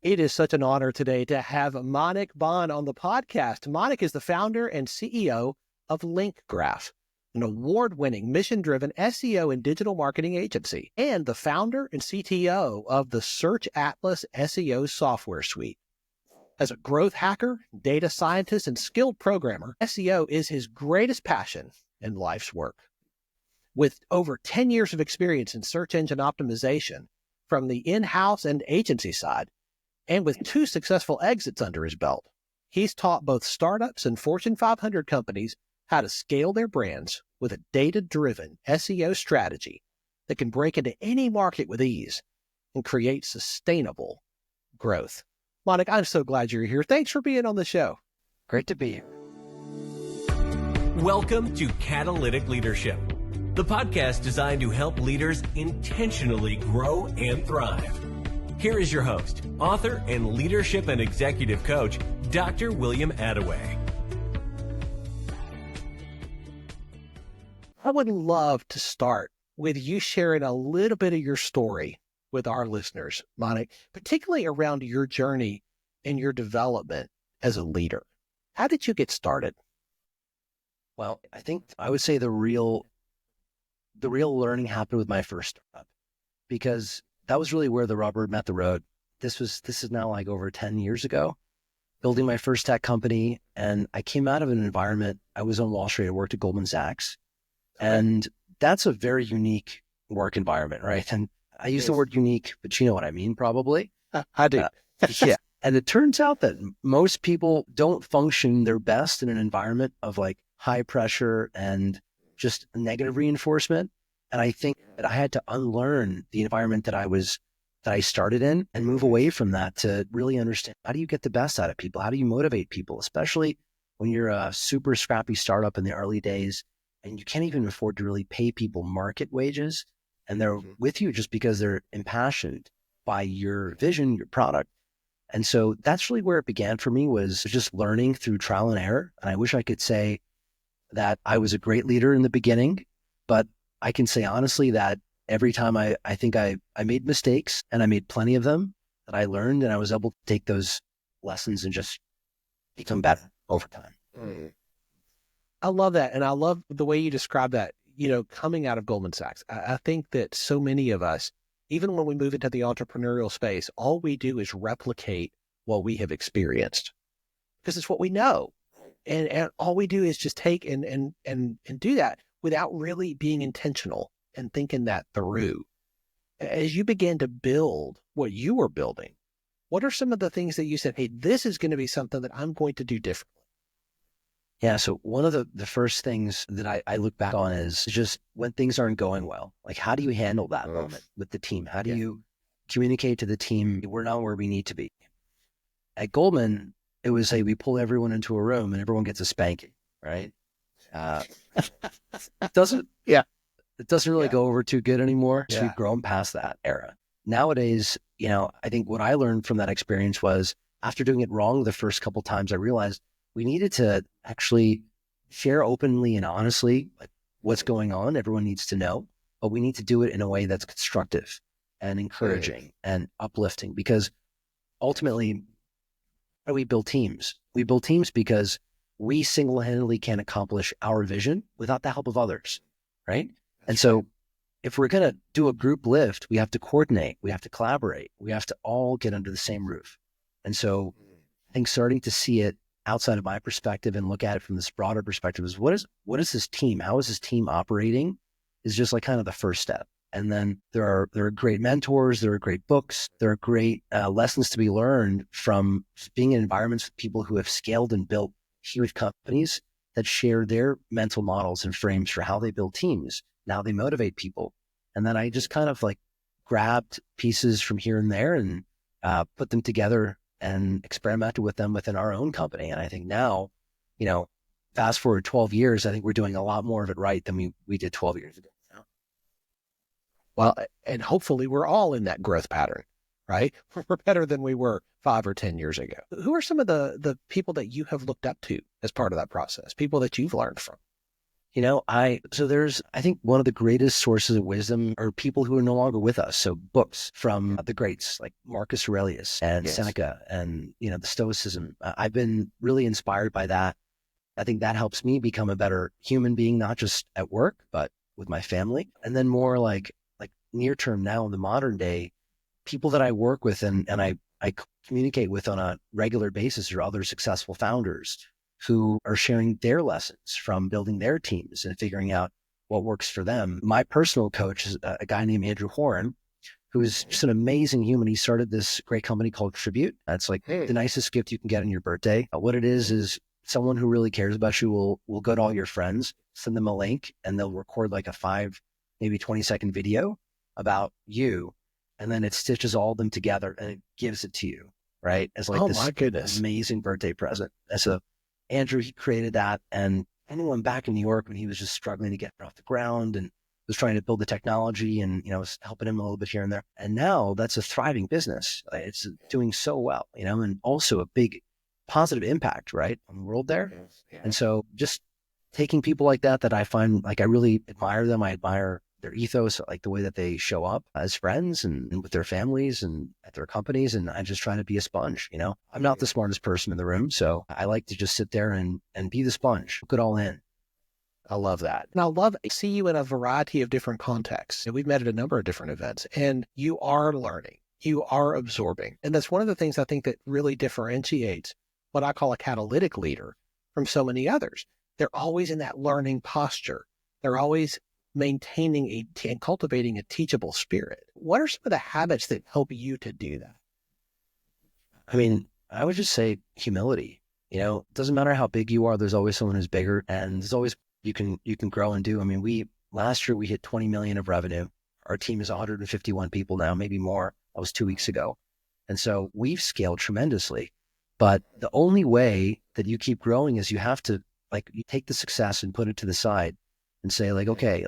It is such an honor today to have Manick Bhan on the podcast. Manick is the founder and CEO of LinkGraph, an award-winning, mission-driven SEO and digital marketing agency, and the founder and CTO of the Search Atlas SEO software suite. As a growth hacker, data scientist, and skilled programmer, SEO is his greatest passion in life's work. With over 10 years of experience in search engine optimization from the in-house and agency side, and with 2 successful exits under his belt, he's taught both startups and Fortune 500 companies how to scale their brands with a data-driven SEO strategy that can break into any market with ease and create sustainable growth. Manick, I'm so glad you're here. Thanks for being on the show. Great to be here. Welcome to Catalytic Leadership, the podcast designed to help leaders intentionally grow and thrive. Here is your host, author, and leadership and executive coach, Dr. William Attaway. I would love to start with you sharing a little bit of your story with our listeners, Manick, particularly around your journey and your development as a leader. How did you get started? Well, I think I would say the real learning happened with my first startup, because that was really where the rubber met the road. This is now like over 10 years ago, building my first tech company. And I came out of an environment. I was on Wall Street. I worked at Goldman Sachs. And that's a very unique work environment, right? And I use the word unique, but you know what I mean, probably. I do. Yeah. And it turns out that most people don't function their best in an environment of like high pressure and just negative reinforcement. And I think that I had to unlearn the environment that I started in and move away from that to really understand, how do you get the best out of people? How do you motivate people, especially when you're a super scrappy startup in the early days and you can't even afford to really pay people market wages, and they're with you just because they're impassioned by your vision, your product. And so that's really where it began for me, was just learning through trial and error. And I wish I could say that I was a great leader in the beginning, but I can say honestly that every time I think I made mistakes, and I made plenty of them, that I learned, and I was able to take those lessons and just become better over time. I love that. And I love the way you describe that, coming out of Goldman Sachs. I think that so many of us, even when we move into the entrepreneurial space, all we do is replicate what we have experienced because it's what we know. And all we do is just take and do that without really being intentional and thinking that through. As you began to build what you were building, what are some of the things that you said, hey, this is going to be something that I'm going to do differently? Yeah. So one of the first things that I look back on is just when things aren't going well, like how do you handle that moment with the team? How do you communicate to the team, we're not where we need to be? At Goldman, it was, hey, we pull everyone into a room and everyone gets a spanking, right? It doesn't really go over too good anymore. So we've grown past that era. Nowadays, I think what I learned from that experience was, after doing it wrong the first couple times, I realized we needed to actually share openly and honestly like what's going on. Everyone needs to know, but we need to do it in a way that's constructive and encouraging and uplifting, because ultimately, how do we build teams? We build teams because we single-handedly can't accomplish our vision without the help of others, right? And so if we're going to do a group lift, we have to coordinate, we have to collaborate, we have to all get under the same roof. And so I think starting to see it outside of my perspective and look at it from this broader perspective is, what is this team? How is this team operating? Is just like kind of the first step. And then there are great mentors, there are great books, there are great lessons to be learned from being in environments with people who have scaled and built huge companies that share their mental models and frames for how they build teams, and how they motivate people. And then I just kind of like grabbed pieces from here and there and put them together and experimented with them within our own company. And I think now, fast forward 12 years, I think we're doing a lot more of it right than we did 12 years ago. Well, and hopefully we're all in that growth pattern, right? We're better than we were 5 or 10 years ago. Who are some of the people that you have looked up to as part of that process, people that you've learned from? I think one of the greatest sources of wisdom are people who are no longer with us. So books from the greats like Marcus Aurelius and Seneca and, the Stoicism. I've been really inspired by that. I think that helps me become a better human being, not just at work, but with my family. And then more like near term now in the modern day, people that I work with and I communicate with on a regular basis are other successful founders who are sharing their lessons from building their teams and figuring out what works for them. My personal coach is a guy named Andrew Horan, who is just an amazing human. He started this great company called Tribute. It's like the nicest gift you can get on your birthday. What it is someone who really cares about you will go to all your friends, send them a link, and they'll record like a 5, maybe 20-second video about you. And then it stitches all of them together and it gives it to you, right? As like this amazing birthday present. And so Andrew, he created that. And anyone back in New York when he was just struggling to get it off the ground and was trying to build the technology and, was helping him a little bit here and there. And now that's a thriving business. It's doing so well, and also a big positive impact, right, on the world there. Yeah. And so just taking people like that I find like I really admire them. I admire their ethos, like the way that they show up as friends and with their families and at their companies. And I just try to be a sponge, I'm not the smartest person in the room. So I like to just sit there and be the sponge, look it all in. I love that. And I see you in a variety of different contexts. And we've met at a number of different events and you are learning, you are absorbing. And that's one of the things I think that really differentiates what I call a catalytic leader from so many others. They're always in that learning posture. They're always maintaining and cultivating a teachable spirit. What are some of the habits that help you to do that? I mean, I would just say humility. It doesn't matter how big you are. There's always someone who's bigger, and there's always you can grow and do. I mean, last year we hit 20 million of revenue. Our team is 151 people now, maybe more. That was 2 weeks ago, and so we've scaled tremendously. But the only way that you keep growing is you have to you take the success and put it to the side and say okay,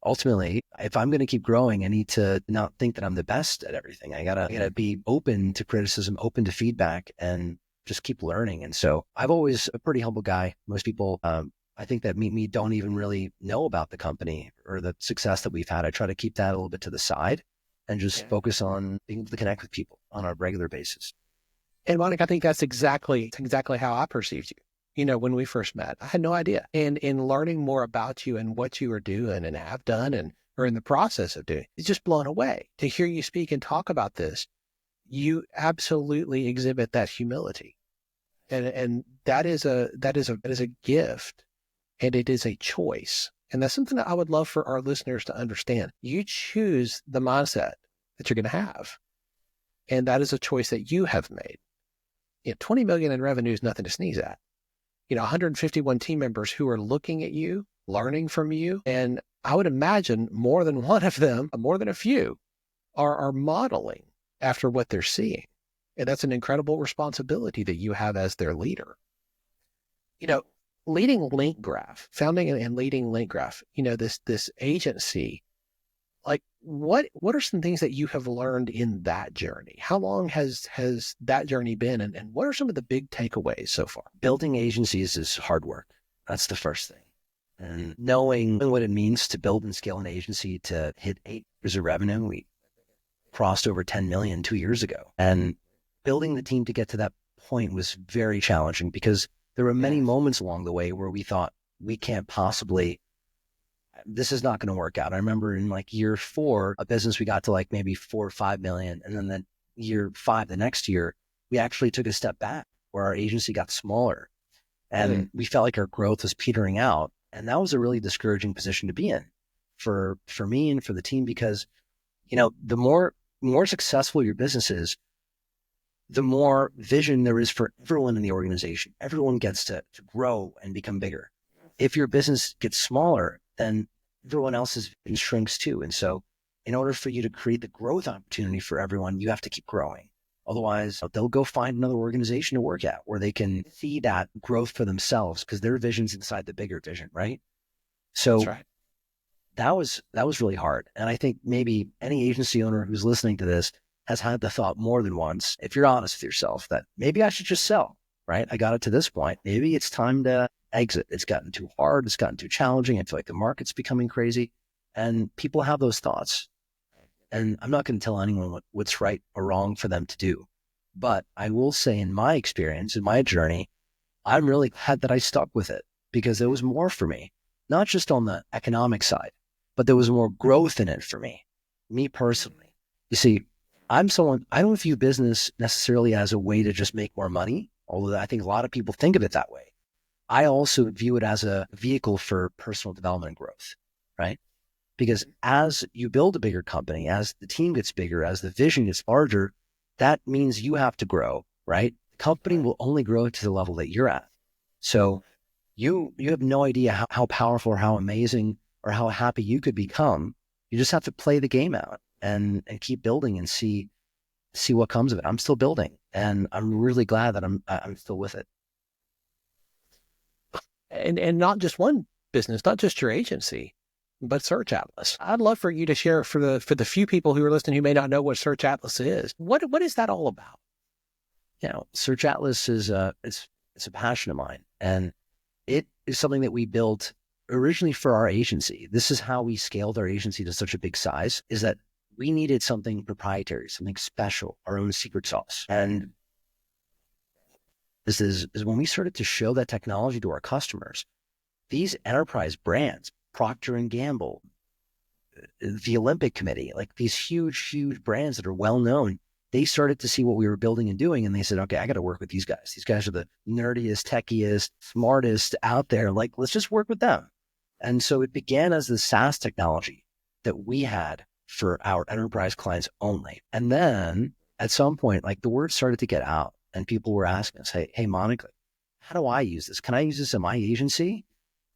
ultimately, if I'm going to keep growing, I need to not think that I'm the best at everything. I gotta be open to criticism, open to feedback, and just keep learning. And so I've always a pretty humble guy. Most people, I think that meet me don't even really know about the company or the success that we've had. I try to keep that a little bit to the side and just focus on being able to connect with people on a regular basis. And Manick, I think that's exactly how I perceived you. When we first met, I had no idea. And in learning more about you and what you are doing and have done and are in the process of doing, it's just blown away to hear you speak and talk about this. You absolutely exhibit that humility. And that is a gift, and it is a choice. And that's something that I would love for our listeners to understand. You choose the mindset that you're going to have. And that is a choice that you have made. 20 million in revenue is nothing to sneeze at. 151 team members who are looking at you, learning from you. And I would imagine more than one of them, more than a few, are modeling after what they're seeing. And that's an incredible responsibility that you have as their leader. Leading LinkGraph, founding and leading LinkGraph, this agency, what are some things that you have learned in that journey? How long has that journey been? And what are some of the big takeaways so far? Building agencies is hard work. That's the first thing. And knowing what it means to build and scale an agency to hit 8 years of revenue. We crossed over 10 million 2 years ago. And building the team to get to that point was very challenging because there were many moments along the way where we thought we can't possibly, this is not going to work out. I remember in year 4, a business we got to maybe 4 or 5 million. And then year 5, the next year, we actually took a step back where our agency got smaller and we felt like our growth was petering out. And that was a really discouraging position to be in for me and for the team, because, the more successful your business is, the more vision there is for everyone in the organization. Everyone gets to grow and become bigger. If your business gets smaller, then everyone else's vision shrinks too. And so in order for you to create the growth opportunity for everyone, you have to keep growing. Otherwise, they'll go find another organization to work at where they can see that growth for themselves because their vision's inside the bigger vision, right? So that's right. That was really hard. And I think maybe any agency owner who's listening to this has had the thought more than once, if you're honest with yourself, that maybe I should just sell, right? I got it to this point. Maybe it's time to exit. It's gotten too hard. It's gotten too challenging. I feel like the market's becoming crazy. And people have those thoughts. And I'm not going to tell anyone what's right or wrong for them to do. But I will say in my experience, in my journey, I'm really glad that I stuck with it because there was more for me, not just on the economic side, but there was more growth in it for me personally. You see, I'm someone, I don't view business necessarily as a way to just make more money, although I think a lot of people think of it that way. I also view it as a vehicle for personal development and growth, right? Because as you build a bigger company, as the team gets bigger, as the vision gets larger, that means you have to grow, right? The company will only grow to the level that you're at. So you have no idea how powerful or how amazing or how happy you could become. You just have to play the game out and keep building and see what comes of it. I'm still building, and I'm really glad that I'm still with it. And not just one business, not just your agency, but Search Atlas. I'd love for you to share for the few people who are listening who may not know what Search Atlas is. What is that all about? Search Atlas is it's a passion of mine, and it is something that we built originally for our agency. This is how we scaled our agency to such a big size, is that we needed something proprietary, something special, our own secret sauce. And this is when we started to show that technology to our customers. These enterprise brands, Procter & Gamble, the Olympic Committee, like these huge brands that are well known, they started to see what we were building and doing. And they said, okay, I got to work with these guys. These guys are the nerdiest, techiest, smartest out there. Like, let's just work with them. And so it began as the SaaS technology that we had for our enterprise clients only. And then at some point, like the word started to get out and people were asking us, hey, Manick, how do I use this? Can I use this in my agency?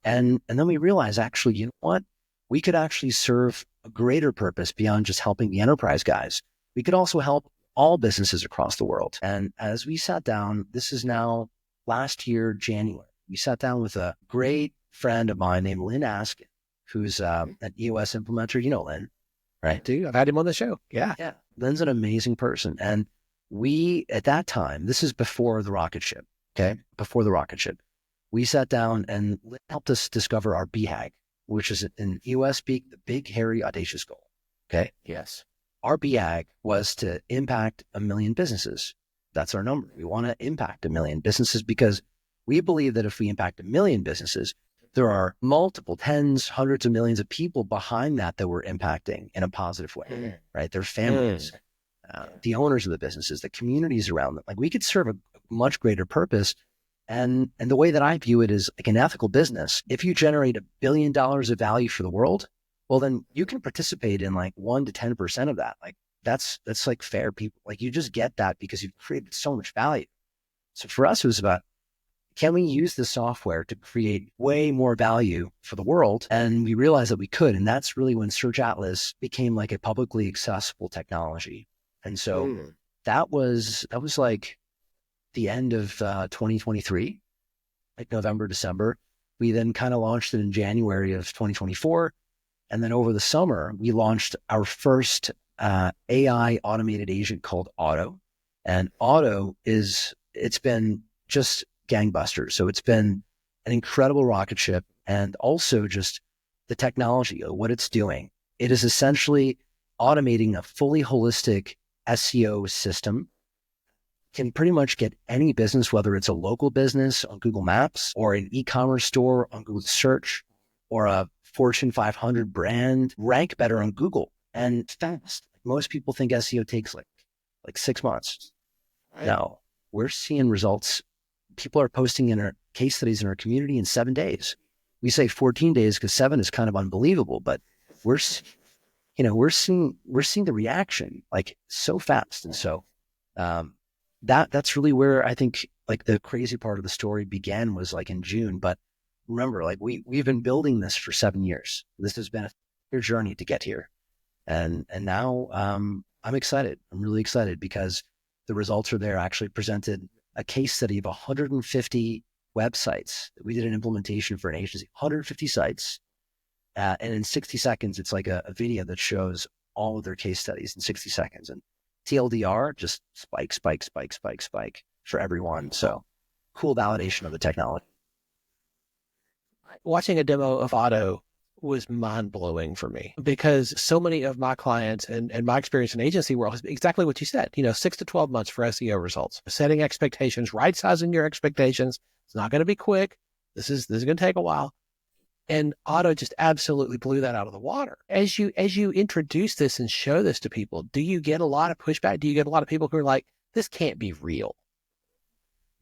And then we realized, actually, you know what? We could actually serve a greater purpose beyond just helping the enterprise guys. We could also help all businesses across the world. And as we sat down, this is now last year, January, we sat down with a great friend of mine named Lynn Askin, who's an EOS implementer. You know Lynn, right? Dude, I've had him on the show. Yeah. Lynn's an amazing person. And we, at that time, this is before the rocket ship, okay? Before the rocket ship. We sat down and Lynn helped us discover our BHAG, which is in EOS speak, the big, hairy, audacious goal. Okay. Yes. Our BHAG was to impact 1 million businesses. That's our number. We want to impact 1 million businesses because we believe that if we impact 1 million businesses, there are multiple tens, hundreds of millions of people behind that we're impacting in a positive way, right? Their families, the owners of the businesses, the communities around them. Like we could serve a much greater purpose. And the way that I view it is like an ethical business. If you generate $1 billion of value for the world, well, then you can participate in like 1 to 10% of that. Like that's like fair. People, like you just get that because you've created so much value. So for us, it was about, can we use the software to create way more value for the world? And we realized that we could. And that's really when Search Atlas became like a publicly accessible technology. And so that was like the end of 2023, like November, December. We then kind of launched it in January of 2024. And then over the summer, we launched our first AI automated agent called Auto. And Auto it's been just gangbusters. So it's been an incredible rocket ship, and also just the technology of what it's doing. It is essentially automating a fully holistic SEO system. Can pretty much get any business, whether it's a local business on Google Maps or an e-commerce store on Google Search or a Fortune 500 brand, rank better on Google and fast. Most people think SEO takes like 6 months. Right. No, we're seeing results. People are posting in our case studies in our community in 7 days. We say 14 days because 7 is kind of unbelievable, but we're seeing the reaction like so fast. And so, that's really where I think like the crazy part of the story began, was like in June. But remember, like we've been building this for 7 years. This has been a journey to get here. And now I'm excited. I'm really excited because the results are there. I actually presented a case study of 150 websites. We did an implementation for an agency, 150 sites. And in 60 seconds, it's like a video that shows all of their case studies in 60 seconds. And TLDR, just spike for everyone. So cool validation of the technology. Watching a demo of Auto was mind-blowing for me because so many of my clients and my experience in agency world is exactly what you said, 6 to 12 months for SEO results, setting expectations, right-sizing your expectations. It's not going to be quick. This is going to take a while. And Auto just absolutely blew that out of the water. As you introduce this and show this to people, do you get a lot of pushback? Do you get a lot of people who are like, this can't be real?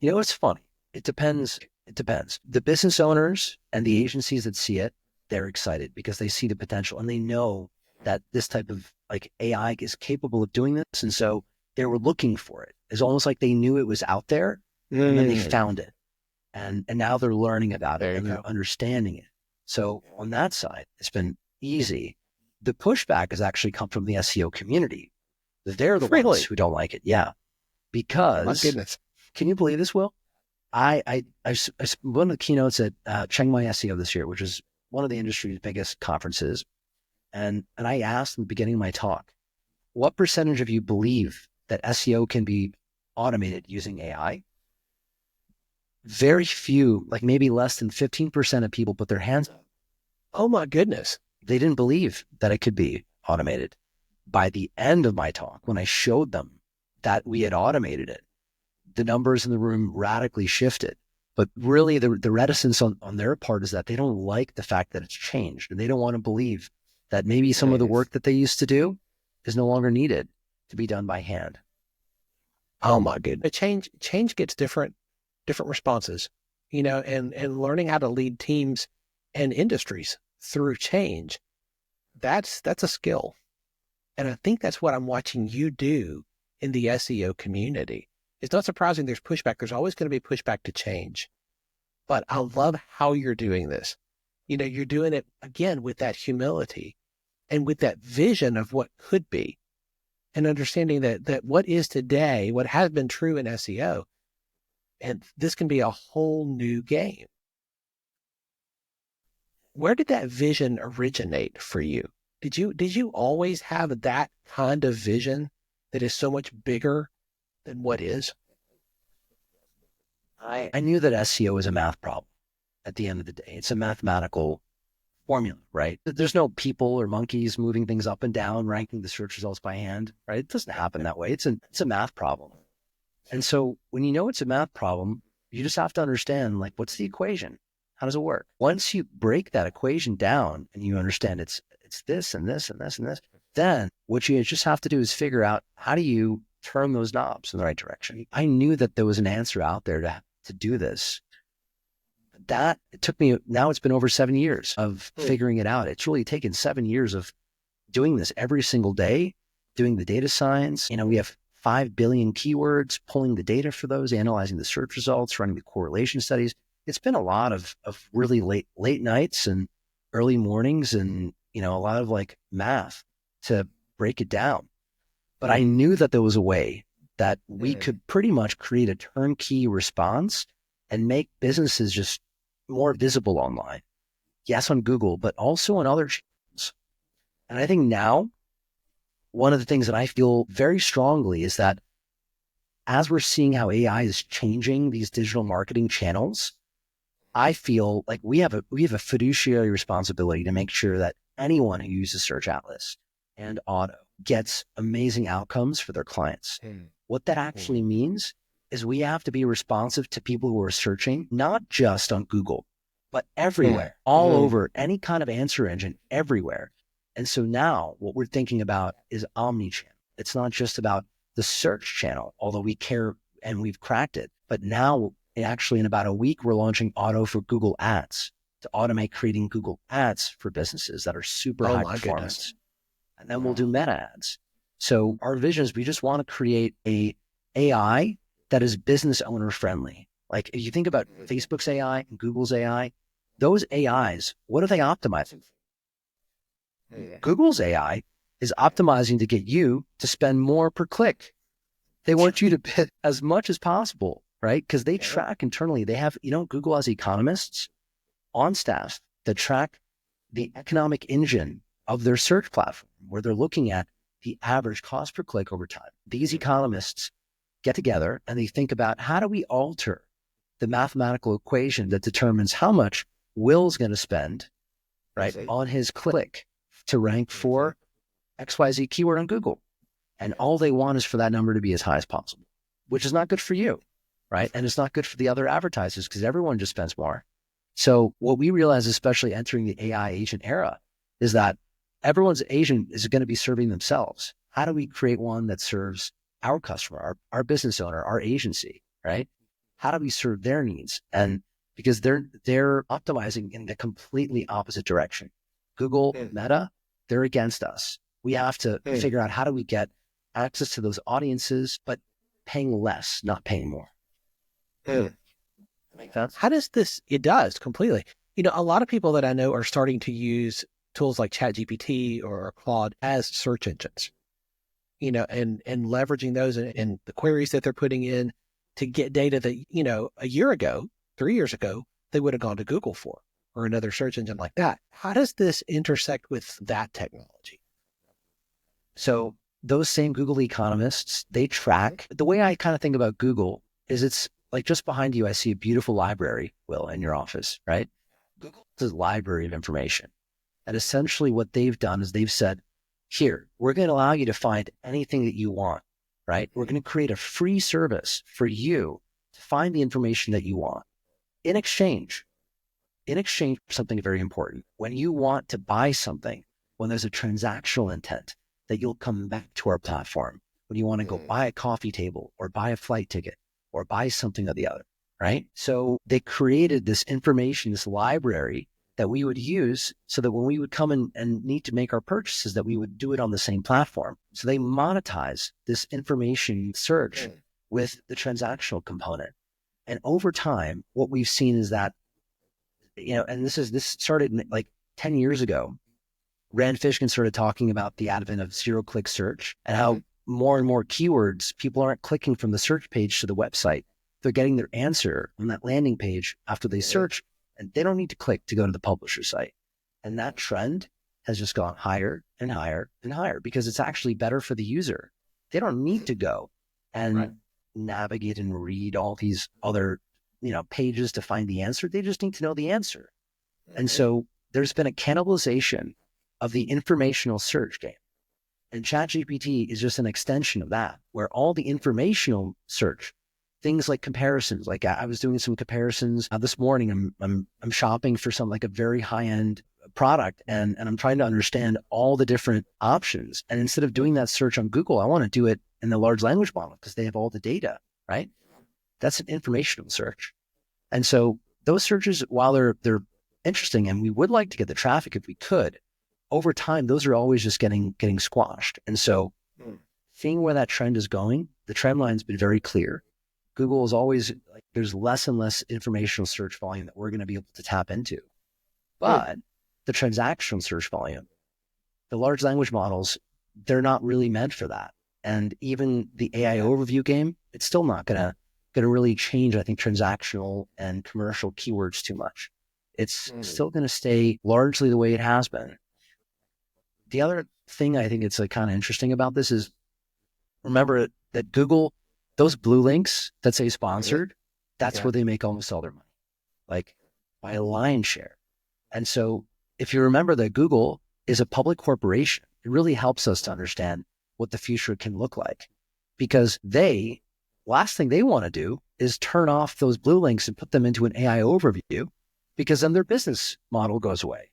It's funny. It depends. The business owners and the agencies that see it, they're excited because they see the potential and they know that this type of AI is capable of doing this. And so they were looking for it. It's almost like they knew it was out there and then they found it. And now they're learning about it and they're understanding it. So on that side, it's been easy. The pushback has actually come from the SEO community. They're the ones who don't like it. Yeah. Because, my goodness, can you believe this, Will? I one of the keynotes at Chiang Mai SEO this year, which is one of the industry's biggest conferences. And I asked in the beginning of my talk, what percentage of you believe that SEO can be automated using AI? Very few, like maybe less than 15% of people put their hands up. Oh my goodness. They didn't believe that it could be automated. By the end of my talk, when I showed them that we had automated it, the numbers in the room radically shifted. But really the reticence on their part is that they don't like the fact that it's changed and they don't want to believe that maybe some of the work that they used to do is no longer needed to be done by hand. Oh my goodness. Change gets different responses, and learning how to lead teams and industries through change. That's a skill. And I think that's what I'm watching you do in the SEO community. It's not surprising there's pushback. There's always going to be pushback to change. But I love how you're doing this. You're doing it, again, with that humility and with that vision of what could be, and understanding that what is today, what has been true in SEO, and this can be a whole new game. Where did that vision originate for you? Did you always have that kind of vision that is so much bigger than what is? I knew that SEO is a math problem at the end of the day. It's a mathematical formula, right? There's no people or monkeys moving things up and down, ranking the search results by hand, right? It doesn't happen that way. It's a math problem. And so when you know it's a math problem, you just have to understand, what's the equation? How does it work? Once you break that equation down and you understand it's this and this and this and this, then what you just have to do is figure out, how do you turn those knobs in the right direction? I knew that there was an answer out there to do this. It took me, now it's been over 7 years of figuring it out. It's really taken 7 years of doing this every single day, doing the data science. We have 5 billion keywords, pulling the data for those, analyzing the search results, running the correlation studies. It's been a lot of really late nights and early mornings and, a lot of math to break it down. But I knew that there was a way that we could pretty much create a turnkey response and make businesses just more visible online. Yes, on Google, but also on other channels. And I think now, one of the things that I feel very strongly is that as we're seeing how AI is changing these digital marketing channels, I feel like we have a fiduciary responsibility to make sure that anyone who uses Search Atlas and Auto gets amazing outcomes for their clients. What that actually means is we have to be responsive to people who are searching, not just on Google, but everywhere, all over, any kind of answer engine, everywhere. And so now what we're thinking about is omni-channel. It's not just about the search channel, although we care and we've cracked it. But now, actually, in about a week, we're launching Auto for Google Ads to automate creating Google Ads for businesses that are super high performance. Goodness. And then we'll do meta ads. So our vision is we just want to create a AI that is business owner friendly. Like if you think about Facebook's AI and Google's AI, those AIs, what are they optimizing for? Google's AI is optimizing to get you to spend more per click. They want you to bid as much as possible, right? Because they track internally. They have, Google has economists on staff that track the economic engine of their search platform, where they're looking at the average cost per click over time. These economists get together and they think about, how do we alter the mathematical equation that determines how much Will's going to spend, right, on his click to rank for XYZ keyword on Google. And all they want is for that number to be as high as possible, which is not good for you, right? And it's not good for the other advertisers because everyone just spends more. So what we realize, especially entering the AI agent era, is that everyone's agent is going to be serving themselves. How do we create one that serves our customer, our business owner, our agency, right? How do we serve their needs? And because they're optimizing in the completely opposite direction. Google, Meta, they're against us. We have to figure out how do we get access to those audiences, but paying less, not paying more. Make sense? How does this? It does completely. A lot of people that I know are starting to use tools like ChatGPT or Claude as search engines, and leveraging those and the queries that they're putting in to get data that, a year ago, 3 years ago, they would have gone to Google for, or another search engine like that. How does this intersect with that technology? So those same Google economists, they track. The way I kind of think about Google is it's like just behind you, I see a beautiful library, Will, in your office, right? Google is a library of information. And essentially what they've done is they've said, here, we're going to allow you to find anything that you want, right? We're going to create a free service for you to find the information that you want. In exchange for something very important, when you want to buy something, when there's a transactional intent, that you'll come back to our platform. When you want to go buy a coffee table or buy a flight ticket or buy something or the other, right? So they created this information, this library that we would use so that when we would come and need to make our purchases, that we would do it on the same platform. So they monetize this information search with the transactional component. And over time, what we've seen is that, and this started like 10 years ago. Rand Fishkin started talking about the advent of zero-click search and how more and more keywords, people aren't clicking from the search page to the website. They're getting their answer on that landing page after they search, and they don't need to click to go to the publisher site. And that trend has just gone higher and higher and higher because it's actually better for the user. They don't need to go and navigate and read all these other, pages to find the answer. They just need to know the answer. And so there's been a cannibalization of the informational search game. And ChatGPT is just an extension of that, where all the informational search, things like comparisons, like I was doing some comparisons this morning. I'm shopping for some like a very high-end product and I'm trying to understand all the different options. And instead of doing that search on Google, I want to do it in the large language model because they have all the data, right? That's an informational search. And so those searches, while they're interesting and we would like to get the traffic if we could, over time, those are always just getting squashed. And so seeing where that trend is going, the trend line's been very clear. Google is always like, there's less and less informational search volume that we're going to be able to tap into. But the transactional search volume, the large language models, they're not really meant for that. And even the AI overview game, it's still not going to really change, I think, transactional and commercial keywords too much. It's still going to stay largely the way it has been. The other thing I think it's like kind of interesting about this is, remember that Google, those blue links that say sponsored, that's where they make almost all their money, like by a lion's share. And so if you remember that Google is a public corporation, it really helps us to understand what the future can look like, because last thing they want to do is turn off those blue links and put them into an AI overview, because then their business model goes away.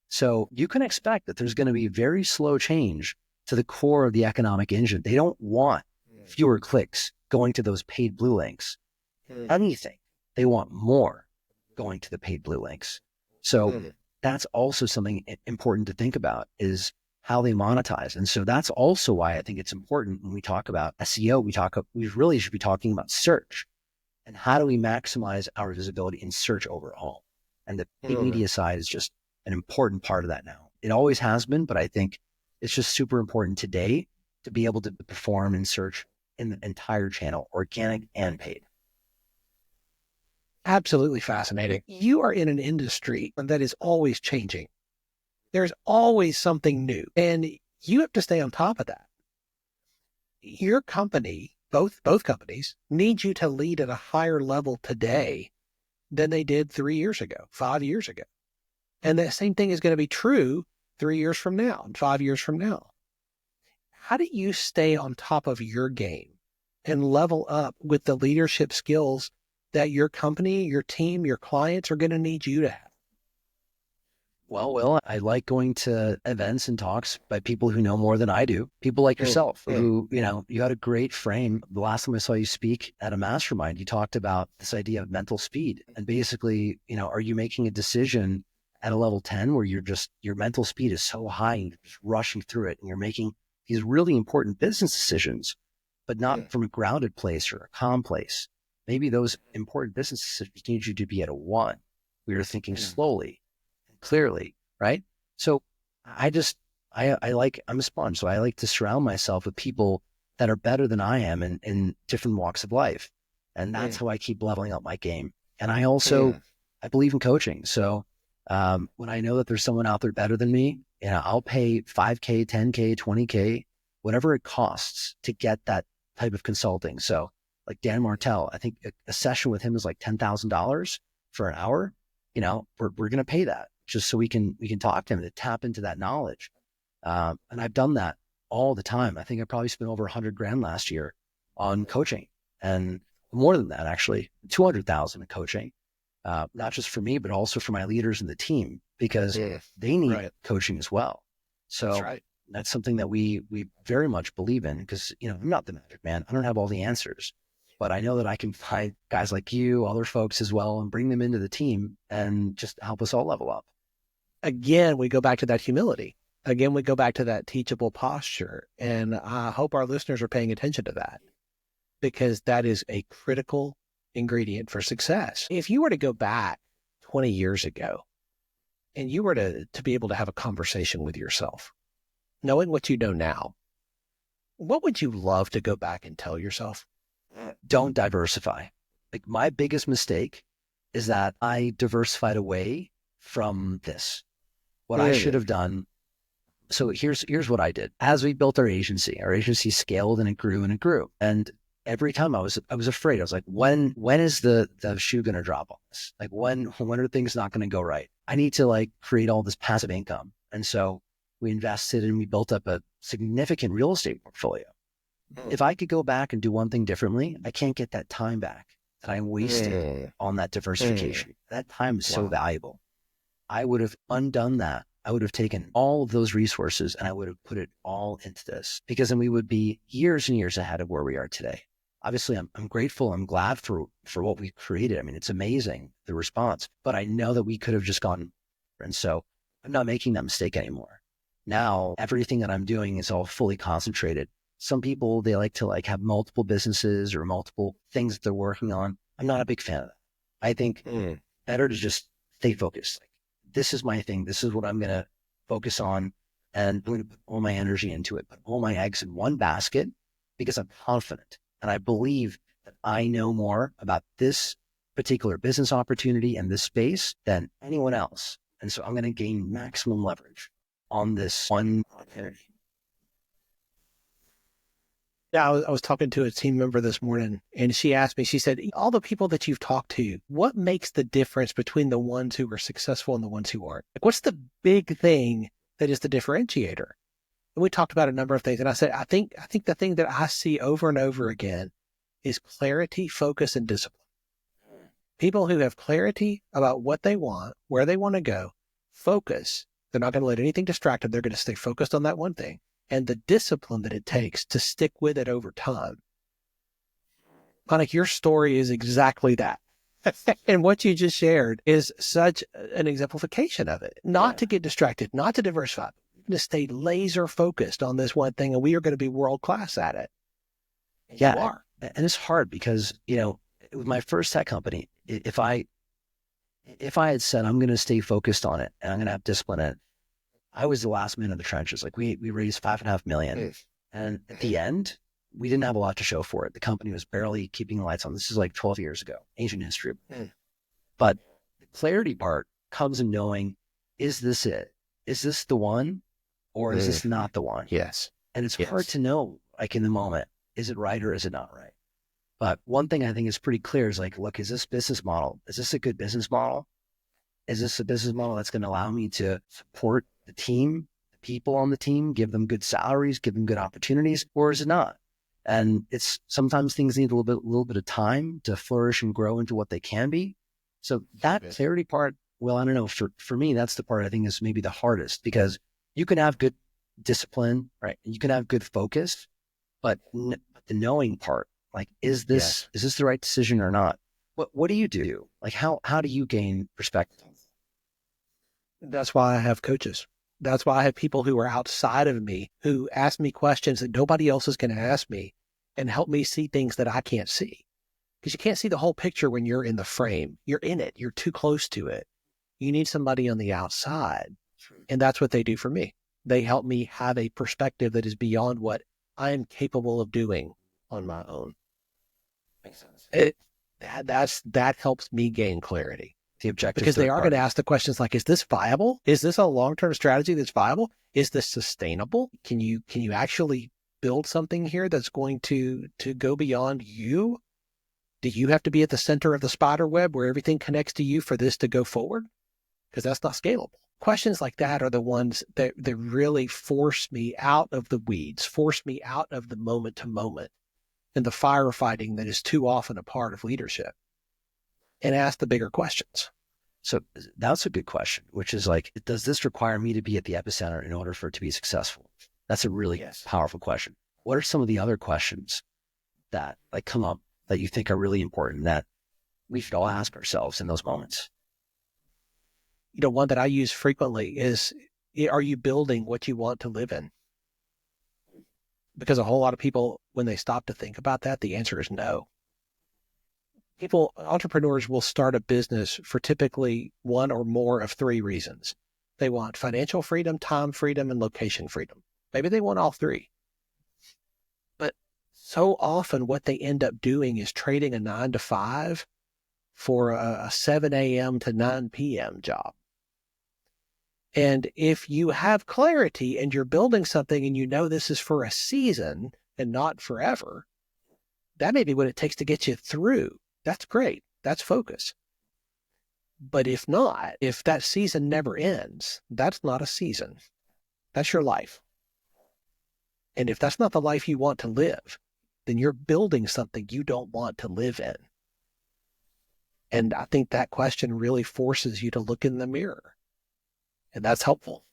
So you can expect that there's going to be very slow change to the core of the economic engine. They don't want fewer clicks going to those paid blue links. Anything. They want more going to the paid blue links. So that's also something important to think about, is how they monetize. And so that's also why I think it's important when we talk about SEO, we really should be talking about search and how do we maximize our visibility in search overall. And the big media side is just an important part of that now. It always has been, but I think it's just super important today to be able to perform in search in the entire channel, organic and paid. Absolutely fascinating. You are in an industry that is always changing. There's always something new, and you have to stay on top of that. Your company, both companies, need you to lead at a higher level today than they did 3 years ago, 5 years ago. And that same thing is going to be true 3 years from now and 5 years from now. How do you stay on top of your game and level up with the leadership skills that your company, your team, your clients are going to need you to have? Well, Will, I like going to events and talks by people who know more than I do. People like yourself who, you had a great frame. The last time I saw you speak at a mastermind, you talked about this idea of mental speed. And basically, are you making a decision at a level 10 where your mental speed is so high and you're just rushing through it and you're making these really important business decisions, but not from a grounded place or a calm place. Maybe those important business decisions need you to be at a 1. We are thinking slowly, clearly, right? So I'm a sponge. So I like to surround myself with people that are better than I am in different walks of life. And that's how I keep leveling up my game. And I also, I believe in coaching. So when I know that there's someone out there better than me, I'll pay $5K, $10K, $20K, whatever it costs to get that type of consulting. So like Dan Martell, I think a session with him is like $10,000 for an hour. We're going to pay that just so we can talk to him to tap into that knowledge. And I've done that all the time. I think I probably spent over $100,000 last year on coaching, and more than that, actually, 200,000 in coaching, not just for me, but also for my leaders and the team, because they need coaching as well. So that's something that we very much believe in, because, I'm not the magic man. I don't have all the answers, but I know that I can find guys like you, other folks as well, and bring them into the team and just help us all level up. Again, we go back to that humility. Again, we go back to that teachable posture. And I hope our listeners are paying attention to that, because that is a critical ingredient for success. If you were to go back 20 years ago and you were to be able to have a conversation with yourself, knowing what you know now, what would you love to go back and tell yourself? Don't diversify. Like, my biggest mistake is that I diversified away from this. What I should have done. So here's what I did. As we built our agency scaled and it grew and it grew. And every time I was afraid. I was like, when is the shoe going to drop on this? Like, when are things not going to go right? I need to create all this passive income. And so we invested and we built up a significant real estate portfolio. If I could go back and do one thing differently, I can't get that time back that I wasted on that diversification. That time is so valuable. I would have undone that. I would have taken all of those resources and I would have put it all into this, because then we would be years and years ahead of where we are today. Obviously, I'm grateful. I'm glad for what we've created. I mean, it's amazing, the response, but I know that we could have just gone. And so I'm not making that mistake anymore. Now, everything that I'm doing is all fully concentrated. Some people, they like to have multiple businesses or multiple things that they're working on. I'm not a big fan of that. I think better to just stay focused. This is my thing. This is what I'm going to focus on. And I'm going to put all my energy into it, put all my eggs in one basket, because I'm confident. And I believe that I know more about this particular business opportunity and this space than anyone else. And so I'm going to gain maximum leverage on this one opportunity. Yeah, I was talking to a team member this morning, and she asked me, she said, all the people that you've talked to, what makes the difference between the ones who are successful and the ones who aren't? What's the big thing that is the differentiator? And we talked about a number of things. And I said, I think the thing that I see over and over again is clarity, focus, and discipline. People who have clarity about what they want, where they want to go, focus. They're not going to let anything distract them. They're going to stay focused on that one thing. And the discipline that it takes to stick with it over time. Manick, your story is exactly that. And what you just shared is such an exemplification of it. Not to get distracted, not to diversify, to stay laser focused on this one thing, and we are going to be world-class at it. And you are. And it's hard because, with my first tech company, if I had said, I'm going to stay focused on it and I'm going to have discipline in it, I was the last man in the trenches. We raised $5.5 million. And at the end, we didn't have a lot to show for it. The company was barely keeping the lights on. This is 12 years ago, ancient history. But the clarity part comes in knowing, is this it? Is this the one? Or is this not the one? Yes. And it's hard to know, in the moment, is it right or is it not right? But one thing I think is pretty clear is like, look, is this a good business model? Is this a business model that's going to allow me to support the team, the people on the team, give them good salaries, give them good opportunities, or is it not? And it's sometimes things need a little bit of time to flourish and grow into what they can be. So that clarity part, well, I don't know, for me, that's the part I think is maybe the hardest, because you can have good discipline, right? You can have good focus, but the knowing part, like, is this the right decision or not? What do you do? Like, how do you gain perspective? That's why I have coaches. That's why I have people who are outside of me who ask me questions that nobody else is going to ask me and help me see things that I can't see. Because you can't see the whole picture when you're in the frame. You're in it. You're too close to it. You need somebody on the outside. And that's what they do for me. They help me have a perspective that is beyond what I am capable of doing on my own. Makes sense. That helps me gain clarity. The objective, because they are going to ask the questions like, is this viable? Is this a long-term strategy that's viable? Is this sustainable? Can you actually build something here that's going to go beyond you? Do you have to be at the center of the spider web where everything connects to you for this to go forward? Because that's not scalable. Questions like that are the ones that really force me out of the weeds, force me out of the moment to moment and the firefighting that is too often a part of leadership, and ask the bigger questions. So that's a good question, which is like, does this require me to be at the epicenter in order for it to be successful? That's a really powerful question. What are some of the other questions that like come up that you think are really important that we should all ask ourselves in those moments? You know, one that I use frequently is, are you building what you want to live in? Because a whole lot of people, when they stop to think about that, the answer is no. Entrepreneurs will start a business for typically one or more of three reasons. They want financial freedom, time freedom, and location freedom. Maybe they want all three. But so often what they end up doing is trading a 9 to 5 for a 7 a.m. to 9 p.m. job. And if you have clarity and you're building something and you know this is for a season and not forever, that may be what it takes to get you through. That's great. That's focus. But if not, if that season never ends, that's not a season. That's your life. And if that's not the life you want to live, then you're building something you don't want to live in. And I think that question really forces you to look in the mirror. And that's helpful.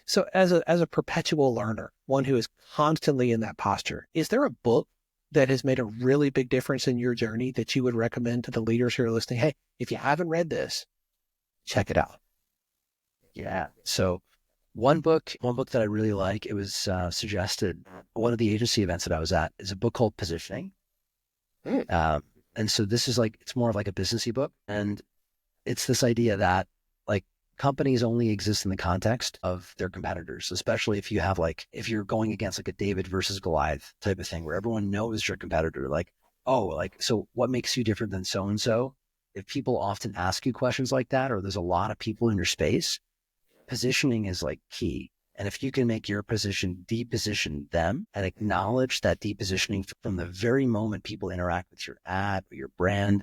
So as a perpetual learner, one who is constantly in that posture, is there a book that has made a really big difference in your journey that you would recommend to the leaders who are listening? Hey, if you haven't read this, check it out. Yeah. So one book that I really like, it was suggested one of the agency events that I was at, is a book called Positioning. And so this is like, it's more of like a businessy book. And it's this idea that like companies only exist in the context of their competitors, especially if you have like, if you're going against like a David versus Goliath type of thing where everyone knows your competitor, like, oh, like, so what makes you different than so-and-so? If people often ask you questions like that, or there's a lot of people in your space, positioning is like key. And if you can make your position deposition them and acknowledge that depositioning from the very moment people interact with your ad or your brand,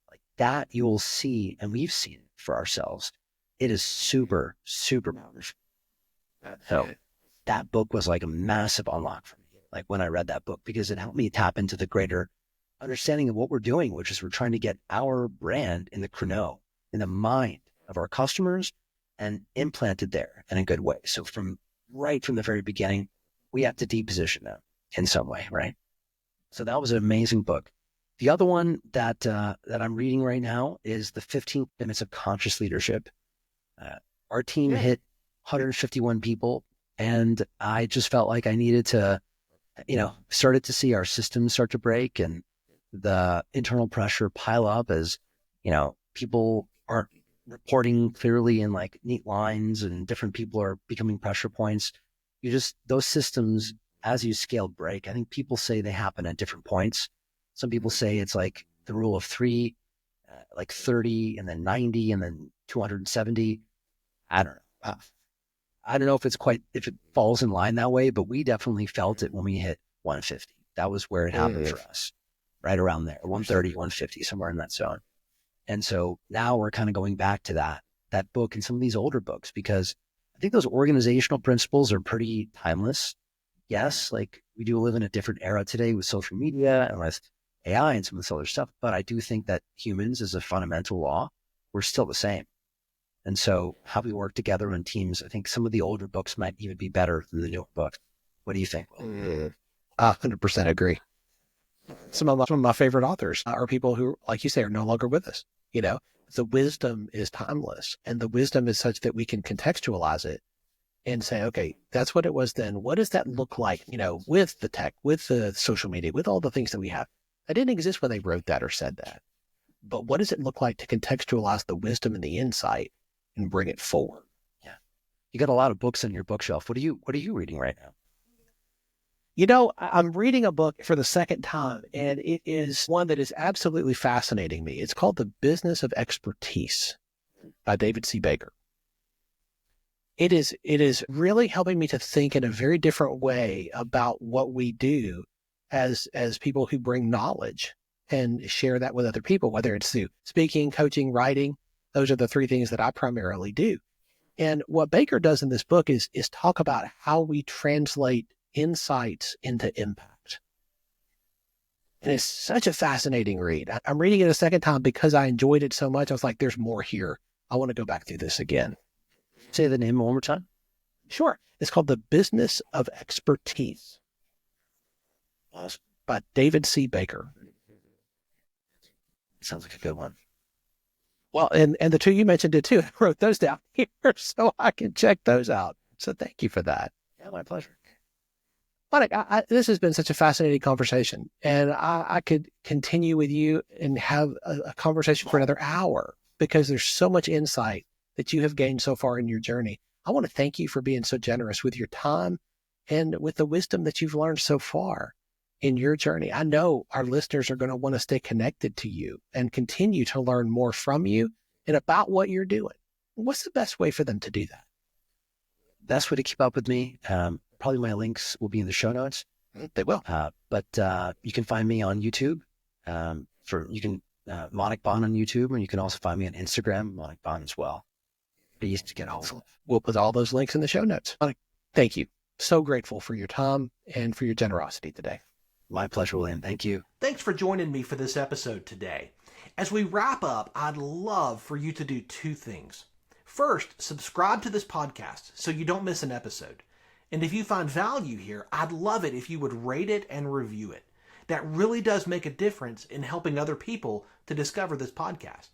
like that, you will see, and we've seen it for ourselves. It is super, super powerful. So that book was like a massive unlock for me. Like when I read that book, because it helped me tap into the greater understanding of what we're doing, which is we're trying to get our brand in the chrono, in the mind of our customers and implanted there in a good way. So from the very beginning, we have to deposition them in some way, right? So that was an amazing book. The other one that I'm reading right now is The 15 Minutes of Conscious Leadership. Our team hit 151 people, and I just felt like I needed to, started to see our systems start to break and the internal pressure pile up as, people aren't reporting clearly in like neat lines and different people are becoming pressure points. Those systems, as you scale, break. I think people say they happen at different points. Some people say it's like the rule of 3, like 30 and then 90 and then 270. I don't know. I don't know if it falls in line that way, but we definitely felt it when we hit 150. That was where it happened for us, right around there, 130, 150, somewhere in that zone. And so now we're kind of going back to that book and some of these older books, because I think those organizational principles are pretty timeless. Yes, like we do live in a different era today with social media and with AI and some of this other stuff, but I do think that humans as a fundamental law, we're still the same. And so how we work together in teams, I think some of the older books might even be better than the newer books. What do you think? 100% agree. Some of my favorite authors are people who, like you say, are no longer with us. You know, the wisdom is timeless, and the wisdom is such that we can contextualize it and say, okay, that's what it was then. What does that look like, you know, with the tech, with the social media, with all the things that we have? That didn't exist when they wrote that or said that. But what does it look like to contextualize the wisdom and the insight and bring it forward? Yeah. You got a lot of books on your bookshelf. What are you reading right now? You know, I'm reading a book for the second time, and it is one that is absolutely fascinating me. It's called The Business of Expertise by David C. Baker. It is really helping me to think in a very different way about what we do as people who bring knowledge and share that with other people, whether it's through speaking, coaching, writing. Those are the three things that I primarily do. And what Baker does in this book is talk about how we translate insights into impact. And it's such a fascinating read. I'm reading it a second time because I enjoyed it so much. I was like, there's more here. I want to go back through this again. Say the name one more time. Sure. It's called The Business of Expertise by David C. Baker. Sounds like a good one. Well, and the two you mentioned it too. I wrote those down here so I can check those out. So thank you for that. Yeah, my pleasure. Manick, this has been such a fascinating conversation, and I could continue with you and have a conversation for another hour because there's so much insight that you have gained so far in your journey. I want to thank you for being so generous with your time and with the wisdom that you've learned so far in your journey. I know our listeners are going to want to stay connected to you and continue to learn more from you and about what you're doing. What's the best way for them to do that? Best way to keep up with me, probably my links will be in the show notes. They will. But you can find me on YouTube. Manick Bhan on YouTube, and you can also find me on Instagram, Manick Bhan as well. Be easy to get hold of. We'll put all those links in the show notes. Manick, thank you. So grateful for your time and for your generosity today. My pleasure, William. Thank you. Thanks for joining me for this episode today. As we wrap up, I'd love for you to do two things. First, subscribe to this podcast so you don't miss an episode. And if you find value here, I'd love it if you would rate it and review it. That really does make a difference in helping other people to discover this podcast.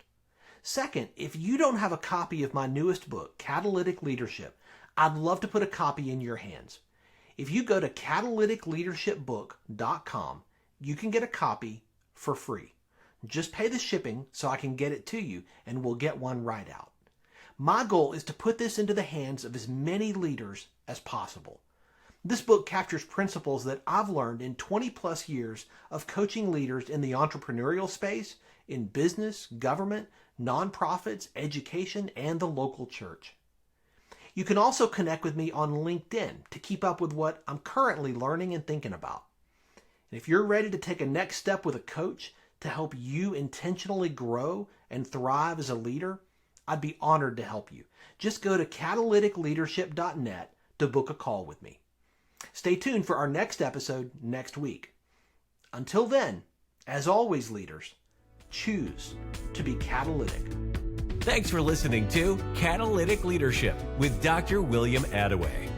Second, if you don't have a copy of my newest book, Catalytic Leadership, I'd love to put a copy in your hands. If you go to catalyticleadershipbook.com, you can get a copy for free. Just pay the shipping so I can get it to you, and we'll get one right out. My goal is to put this into the hands of as many leaders as possible. This book captures principles that I've learned in 20 plus years of coaching leaders in the entrepreneurial space, in business, government, nonprofits, education, and the local church. You can also connect with me on LinkedIn to keep up with what I'm currently learning and thinking about. And if you're ready to take a next step with a coach to help you intentionally grow and thrive as a leader, I'd be honored to help you. Just go to catalyticleadership.net to book a call with me. Stay tuned for our next episode next week. Until then, as always, leaders, choose to be catalytic. Thanks for listening to Catalytic Leadership with Dr. William Attaway.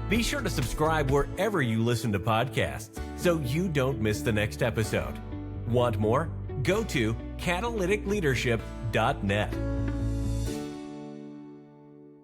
Be sure to subscribe wherever you listen to podcasts so you don't miss the next episode. Want more? Go to catalyticleadership.net.